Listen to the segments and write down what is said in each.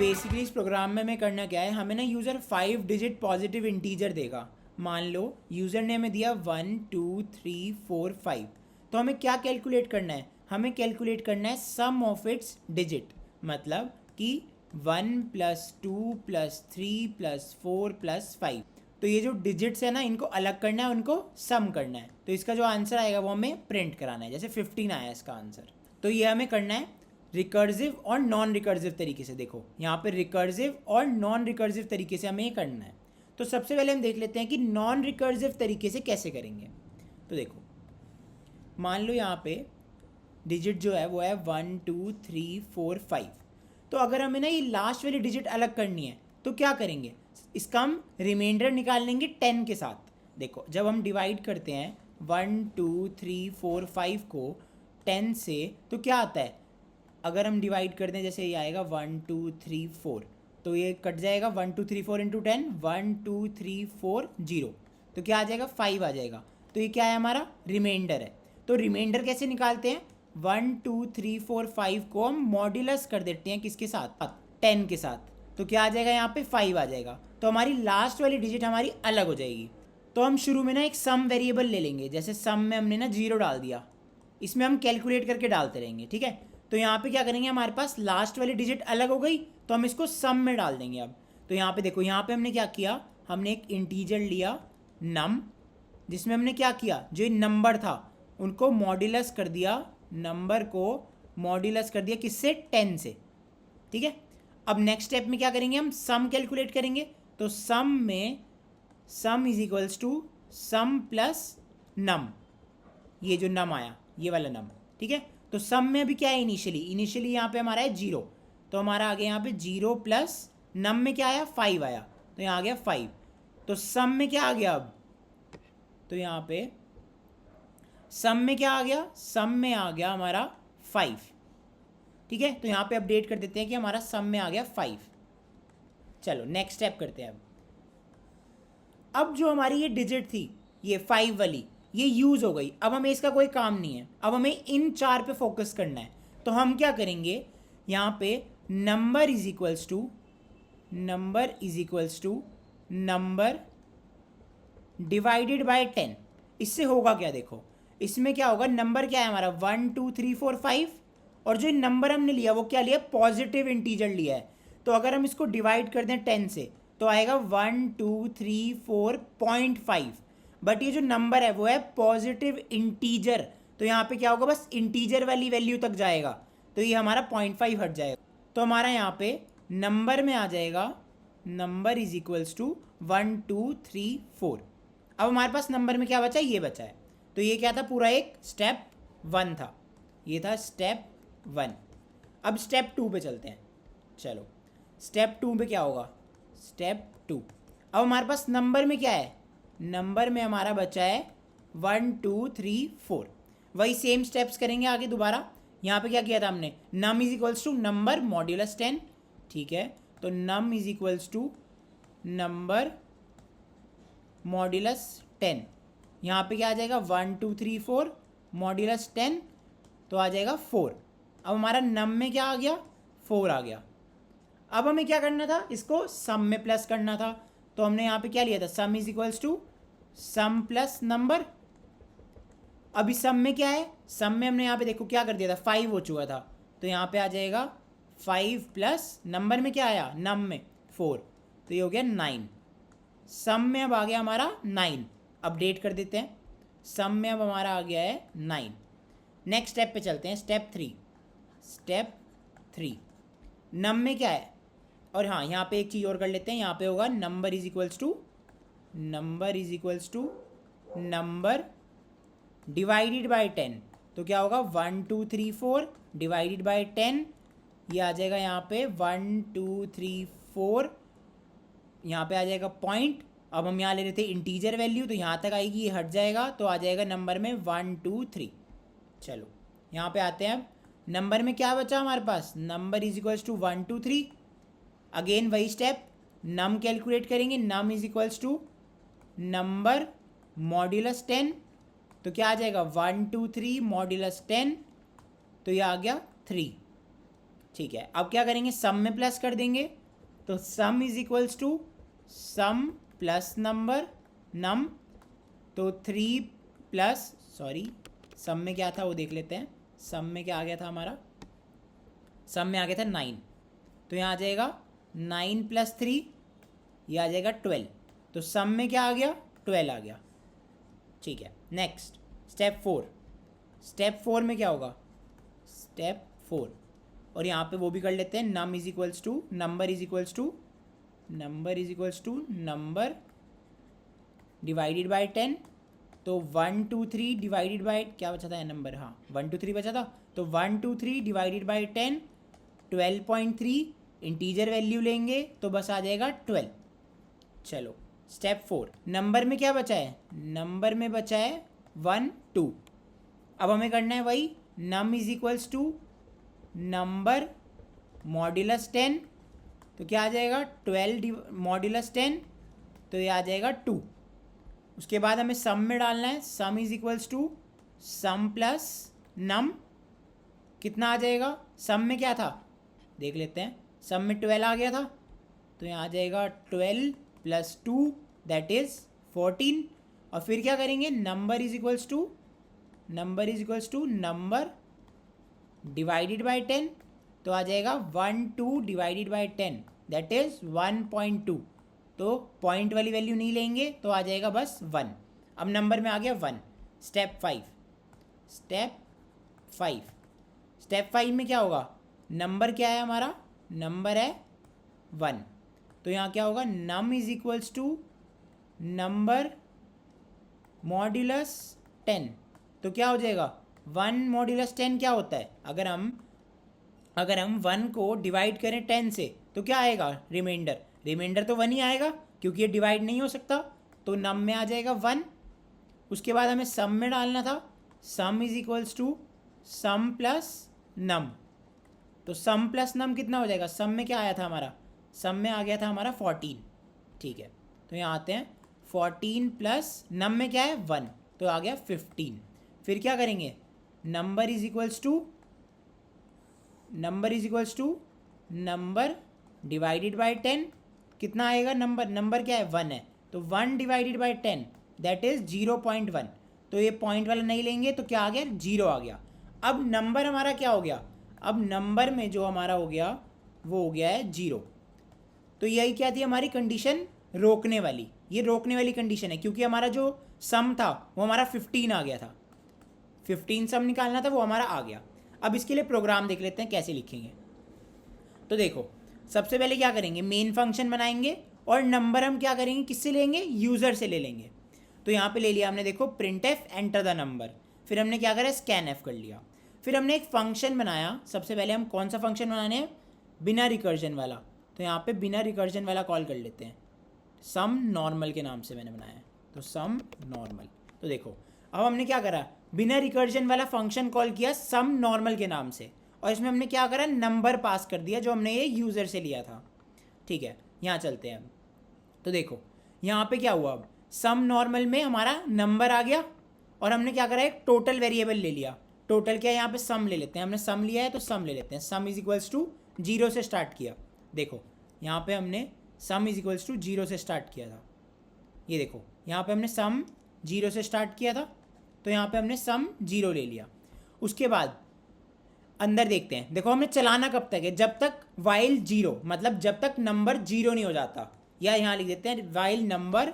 Basically इस programme में हमें करना क्या है, हमें ना यूज़र 5 डिजिट पॉजिटिव इंटीजर देगा। मान लो यूज़र ने हमें दिया 1 2 3 4 5, तो हमें क्या कैलकुलेट करना है, हमें कैलकुलेट करना है सम ऑफ इट्स डिजिट। मतलब कि 1 + 2 + 3 + 4 + 5, तो ये जो डिजिट्स है ना इनको अलग करना है, उनको सम करना है। तो इसका जो आंसर आएगा वो हमें प्रिंट कराना है। जैसे 15 आया इसका आंसर, तो ये हमें करना है रिकर्सिव और नॉन रिकर्सिव तरीके से। देखो यहाँ पे रिकर्सिव और नॉन रिकर्सिव तरीके से हमें ये करना है। तो सबसे पहले हम देख लेते हैं कि नॉन रिकर्सिव तरीके से कैसे करेंगे। तो देखो मान लो यहाँ पे डिजिट जो है वो है 1 2 3 4 5। तो अगर हमें ना ये लास्ट वाली डिजिट अलग करनी है तो क्या करेंगे, इसका हम रिमाइंडर निकाल लेंगे 10 के साथ। देखो जब हम डिवाइड करते हैं 1 2 3 4 5 को 10 से, तो क्या आता है, अगर हम डिवाइड कर दें जैसे ये आएगा 1 2 3 4, तो ये कट जाएगा 1 2 3 4 इंटू 10, 1 2 3 4 0, तो क्या आ जाएगा 5 आ जाएगा। तो ये क्या है, हमारा रिमाइंडर है। तो रिमाइंडर कैसे निकालते हैं, 1 2 3 4 5 को हम मॉड्यूलस कर देते हैं किसके साथ, 10 के साथ। तो क्या आ जाएगा यहाँ पे 5 आ जाएगा। तो हमारी लास्ट वाली डिजिट हमारी अलग हो जाएगी। तो हम शुरू में ना एक सम वेरिएबल ले लेंगे। जैसे सम में हमने ना 0 डाल दिया, इसमें हम कैलकुलेट करके डालते रहेंगे, ठीक है। तो यहाँ पे क्या करेंगे, हमारे पास लास्ट वाली डिजिट अलग हो गई तो हम इसको सम में डाल देंगे अब। तो यहाँ पे देखो, यहाँ पे हमने क्या किया, हमने एक इंटीजर लिया नम, जिसमें हमने क्या किया, जो नंबर था उनको मॉड्यूलस कर दिया, नंबर को मॉड्यूलस कर दिया किससे, 10 से, ठीक है। अब नेक्स्ट स्टेप में क्या करेंगे, हम सम कैलकुलेट करेंगे। तो सम में sum is equals to sum plus num, ये जो नम आया ये वाला नम, ठीक है। तो सम में अभी क्या है, इनिशियली यहाँ पे हमारा है 0, तो हमारा आ गया यहाँ पे 0 प्लस नम में क्या आया 5 आया, तो यहाँ आ गया 5। तो सम में क्या आ गया अब, तो यहाँ पे सम में क्या आ गया, सम में आ गया हमारा 5, ठीक है। तो यहाँ पे अपडेट कर देते हैं कि हमारा सम में आ गया 5। चलो नेक्स्ट स्टेप करते हैं। अब जो हमारी ये डिजिट थी ये 5 वाली, ये यूज़ हो गई, अब हमें इसका कोई काम नहीं है, अब हमें इन 4 पे फोकस करना है। तो हम क्या करेंगे, यहाँ पे number is equals to number divided by 10। इससे होगा क्या, देखो इसमें क्या होगा, नंबर क्या है हमारा 1 2 3 4 5, और जो नंबर हमने लिया वो क्या लिया, पॉजिटिव इंटीजर लिया है। तो अगर हम इसको डिवाइड कर दें 10 से तो आएगा 1 2 3 4.5, बट ये जो नंबर है वो है पॉजिटिव इंटीजर, तो यहाँ पे क्या होगा, बस इंटीजर वाली वैल्यू तक जाएगा, तो ये हमारा 0.5 हट जाएगा। तो हमारा यहाँ पे नंबर में आ जाएगा नंबर इज इक्वल्स टू 1 2 3 4। अब हमारे पास नंबर में क्या बचा, ये बचा है। तो ये क्या था, पूरा एक स्टेप 1 था, ये था स्टेप 1। अब स्टेप 2 पे चलते हैं। चलो स्टेप 2 पे क्या होगा, स्टेप 2, अब हमारे पास नंबर में क्या है, नंबर में हमारा बचा है 1 2 3 4। वही सेम स्टेप्स करेंगे आगे दोबारा। यहाँ पे क्या किया था हमने, num is equals to number modulus 10, ठीक है। तो num is equals to number modulus 10, यहाँ पे क्या आ जाएगा 1 2 3 4 मॉड्यूलस 10, तो आ जाएगा 4। अब हमारा नम में क्या आ गया, 4 आ गया। अब हमें क्या करना था, इसको सम में प्लस करना था। तो हमने यहाँ पे क्या लिया था, sum is equals to sum plus number. अभी सम में क्या है, सम में हमने यहाँ पे देखो क्या कर दिया था, 5 हो चुका था, तो यहाँ पे आ जाएगा 5 प्लस नंबर में क्या आया, नम में 4, तो ये हो गया 9। सम में अब आ गया हमारा 9, अपडेट कर देते हैं, सम में अब हमारा आ गया है 9। नेक्स्ट स्टेप पे चलते हैं, स्टेप 3। नम में क्या है, और हाँ यहाँ पे एक चीज़ और कर लेते हैं, यहाँ पे होगा number is equals to number divided by 10। तो क्या होगा 1 2 3 4 डिवाइडेड बाय 10, ये आ जाएगा यहाँ पे 1 2 3 4, यहाँ पे आ जाएगा पॉइंट। अब हम यहाँ ले रहे थे इंटीजर वैल्यू, तो यहाँ तक आएगी, ये हट जाएगा, तो आ जाएगा नंबर में 1 2 3। चलो यहाँ पे आते हैं, अब नंबर में क्या बचा हमारे पास, number is equals to 1 2 3। Again वही स्टेप, नम कैलकुलेट करेंगे, num is equals to number modulus 10, तो क्या आ जाएगा 1 2 3 मॉड्यूलस 10, तो ये आ गया 3। ठीक है, अब क्या करेंगे, सम में प्लस कर देंगे, तो sum is equals to sum plus number num, तो 3 प्लस, सॉरी सम में क्या था वो देख लेते हैं, सम में क्या आ गया था हमारा, सम में आ गया था 9, तो यहाँ आ जाएगा 9 + 3, ये आ जाएगा 12, तो सम में क्या आ गया, 12 आ गया। ठीक है, नेक्स्ट स्टेप 4, स्टेप 4 में क्या होगा, स्टेप 4, और यहाँ पे वो भी कर लेते हैं, num is equals to number is equals to number divided by 10, तो 1 2 3 डिवाइडेड बाय क्या बचा था नंबर, हाँ 1 2 3 बचा था, तो 1 2 3 डिवाइडेड बाय 10 12.3, इंटीजर वैल्यू लेंगे तो बस आ जाएगा 12। चलो स्टेप 4, नंबर में क्या बचा है, नंबर में बचा है 1 2, अब हमें करना है वही, num is equals to number modulus 10, तो क्या आ जाएगा 12 मॉड्यूलस 10, तो ये आ जाएगा 2। उसके बाद हमें सम में डालना है, sum is equals to sum plus num, कितना आ जाएगा, सम में क्या था देख लेते हैं, सम में 12 आ गया था, तो यहाँ आ जाएगा 12 + 2 दैट इज 14, और फिर क्या करेंगे, number is equals to number divided by 10, तो आ जाएगा 1 2 डिवाइडेड बाय 10 दैट इज 1.2, तो पॉइंट वाली वैल्यू नहीं लेंगे तो आ जाएगा बस 1। अब नंबर में आ गया 1। स्टेप 5 में क्या होगा, नंबर क्या है हमारा, नंबर है 1, तो यहाँ क्या होगा, num is equals to number modulus 10, तो क्या हो जाएगा 1 मॉड्यूलस 10 क्या होता है, अगर हम 1 को डिवाइड करें 10 से तो क्या आएगा, रिमाइंडर तो 1 ही आएगा क्योंकि ये डिवाइड नहीं हो सकता, तो नम में आ जाएगा 1। उसके बाद हमें सम में डालना था, sum is equals to sum plus num, तो सम प्लस नम कितना हो जाएगा, सम में क्या आया था हमारा, सम में आ गया था हमारा 14। ठीक है, तो यहाँ आते हैं 14 प्लस नम में क्या है 1, तो आ गया 15। फिर क्या करेंगे, number is equals to number divided by 10, कितना आएगा, नंबर क्या है 1 है, तो 1 डिवाइडेड बाय 10 दैट इज 0.1, तो ये पॉइंट वाला नहीं लेंगे तो क्या आ गया, 0 आ गया। अब नंबर हमारा क्या हो गया, अब नंबर में जो हमारा हो गया वो हो गया है 0, तो यही क्या थी हमारी कंडीशन, रोकने वाली, ये रोकने वाली कंडीशन है क्योंकि हमारा जो सम था वो हमारा 15 आ गया था, 15 सम निकालना था वो हमारा आ गया। अब इसके लिए प्रोग्राम देख लेते हैं कैसे लिखेंगे। तो देखो सबसे पहले क्या करेंगे, मेन फंक्शन बनाएंगे और नंबर हम क्या करेंगे, किससे लेंगे, यूज़र से ले लेंगे। तो यहाँ पे ले लिया हमने, देखो print F enter the number, फिर हमने क्या करा, स्कैन एफ कर लिया, फिर हमने एक फंक्शन बनाया। सबसे पहले हम कौन सा फंक्शन बनाने हैं, बिना रिकर्जन वाला, तो यहाँ पे बिना रिकर्जन वाला कॉल कर लेते हैं, सम नॉर्मल के नाम से मैंने बनाया है, तो सम नॉर्मल। तो देखो अब हमने क्या करा, बिना रिकर्जन वाला फंक्शन कॉल किया सम नॉर्मल के नाम से, और इसमें हमने क्या करा, नंबर पास कर दिया जो हमने ये यूज़र से लिया था। ठीक है, यहाँ चलते हैं। तो देखो यहाँ पे क्या हुआ, अब सम नॉर्मल में हमारा नंबर आ गया और हमने क्या करा, एक टोटल वेरिएबल ले लिया। टोटल क्या है, यहाँ पे सम ले लेते हैं, हमने सम लिया है तो सम ले लेते हैं। सम इज इक्वल्स टू 0 से स्टार्ट किया, देखो यहाँ पे हमने सम इज इक्वल्स टू 0 से स्टार्ट किया था, ये देखो यहाँ पे हमने सम 0 से स्टार्ट किया था, तो यहाँ पे हमने सम 0 ले लिया। उसके बाद अंदर देखते हैं, देखो हमने चलाना कब तक है, जब तक वाइल 0, मतलब जब तक नंबर 0 नहीं हो जाता, या यहाँ लिख देते हैं while number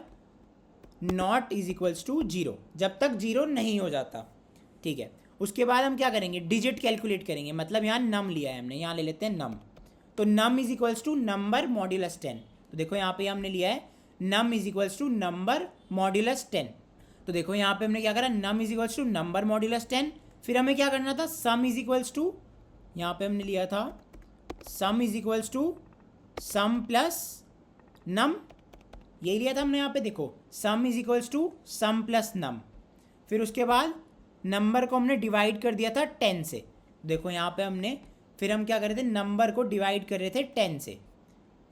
not is equals to 0, जब तक 0 नहीं हो जाता। ठीक है, उसके बाद हम क्या करेंगे, डिजिट कैलकुलेट करेंगे, मतलब यहाँ नम लिया है हमने, यहाँ ले लेते हैं नम, तो num is equals to number modulus 10। तो देखो यहाँ पे हमने लिया है num is equals to number modulus 10, तो देखो यहाँ पे हमने क्या करा, num is equals to number modulus 10। फिर हमें क्या करना था, सम इज इक्वल्स टू, यहाँ पे हमने लिया था sum is equals to sum plus num, यही लिया था हमने यहाँ पे, देखो sum is equals to sum plus num. फिर उसके बाद नंबर को हमने डिवाइड कर दिया था 10 से, देखो यहाँ पे हमने, फिर हम क्या कर रहे थे, नंबर को डिवाइड कर रहे थे 10 से,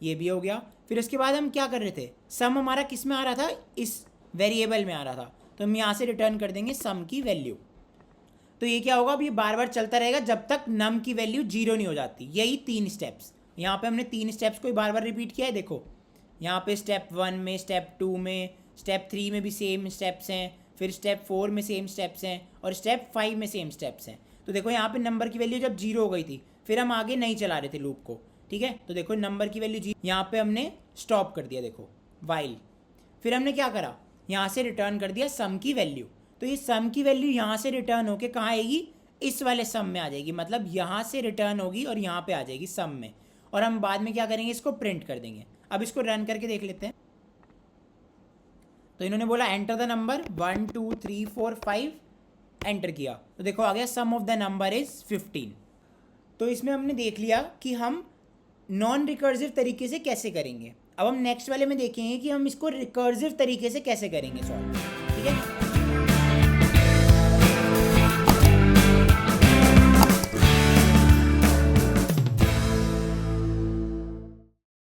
ये भी हो गया। फिर उसके बाद हम क्या कर रहे थे, सम हमारा किस में आ रहा था, इस वेरिएबल में आ रहा था, तो हम यहाँ से रिटर्न कर देंगे सम की वैल्यू। तो ये क्या होगा, अब ये बार बार चलता रहेगा जब तक नम की वैल्यू 0 नहीं हो जाती। यही 3 स्टेप्स, यहाँ पे हमने 3 स्टेप्स को बार बार रिपीट किया है। देखो यहाँ पे स्टेप 1 में, स्टेप 2 में, स्टेप 3 में भी सेम स्टेप्स हैं, फिर स्टेप 4 में सेम स्टेप्स हैं, और स्टेप 5 में सेम स्टेप्स हैं। तो देखो यहाँ पे नंबर की वैल्यू जब 0 हो गई थी, फिर हम आगे नहीं चला रहे थे लूप को, ठीक है। तो देखो नंबर की वैल्यू 0, यहाँ पे हमने स्टॉप कर दिया, देखो वाइल। फिर हमने क्या करा, यहाँ से रिटर्न कर दिया सम की वैल्यू। तो ये सम की वैल्यू यहाँ से रिटर्न होके कहाँ आएगी, इस वाले सम में आ जाएगी, मतलब यहाँ से रिटर्न होगी और यहाँ पे आ जाएगी सम में। और हम बाद में क्या करेंगे, इसको प्रिंट कर देंगे। अब इसको रन करके देख लेते हैं। तो इन्होंने बोला एंटर द नंबर 1 2 3 4 5, एंटर किया तो देखो आ गया सम ऑफ द नंबर इज 15। तो इसमें हमने देख लिया कि हम नॉन रिकर्सिव तरीके से कैसे करेंगे। अब हम नेक्स्ट वाले में देखेंगे कि हम इसको रिकर्सिव तरीके से कैसे करेंगे सॉल्व, ठीक है।